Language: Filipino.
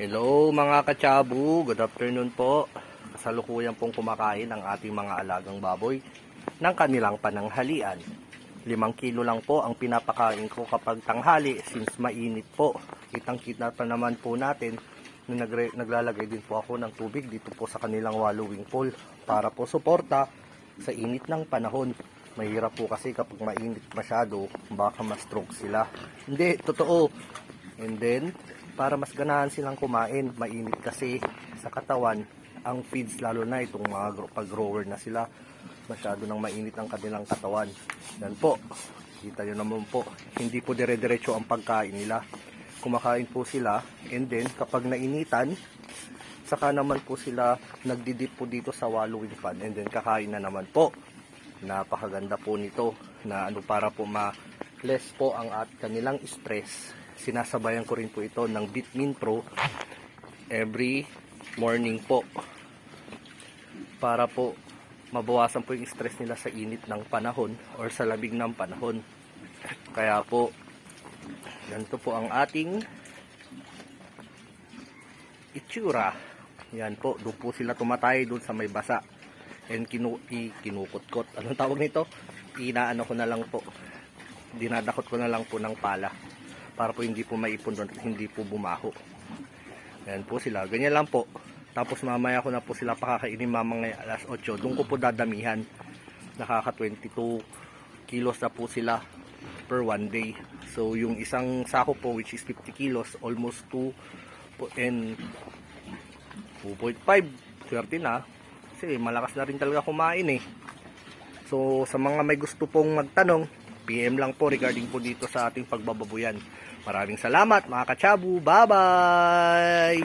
Hello mga kachabu, good afternoon po. Kasalukuyan pong kumakain ang ating mga alagang baboy ng kanilang pananghalian. 5 kilo lang po ang pinapakain ko kapag tanghali since mainit po. Kitang-kita pa naman po natin na naglalagay din po ako ng tubig dito po sa kanilang wallowing pool para po suporta sa init ng panahon. Mahirap po kasi kapag mainit masyado, baka ma-stroke sila. Hindi, totoo. And then, para mas ganahan silang kumain, mainit kasi sa katawan ang feeds, lalo na itong mga pag-grower na sila, masyado nang mainit ang kanilang katawan. Yan po, kita nyo naman po, hindi po dire-diretso ang pagkain nila. Kumakain po sila, and then kapag nainitan, saka naman po sila nagdidip po dito sa wallowing pan, and then kakain na naman po. Napakaganda po nito na para po ma-less po ang kanilang stress. Sinasabayan ko rin po ito ng Vitamin Pro every morning po para po mabawasan po yung stress nila sa init ng panahon or sa lamig ng panahon. Kaya po ganito po ang ating itsura. Yan po, doon po sila tumatay doon sa may basa and kinukot-kot. Anong tawag nito? Inaano ko na lang po, dinadakot ko na lang po ng pala para po hindi po maipon doon at hindi po bumaho. Ayan po sila, ganyan lang po. Tapos mamaya ko na po sila pakakainin mamaya alas 8. Doon ko po dadamihan. Nakaka 22 kilos na po sila per one day. So yung isang sako po which is 50 kilos, almost 2.5 swerte na. Kasi malakas na rin talaga kumain eh. So sa mga may gusto pong magtanong, PM lang po regarding po dito sa ating pagbababoyan. Maraming salamat mga kachabu. Bye-bye!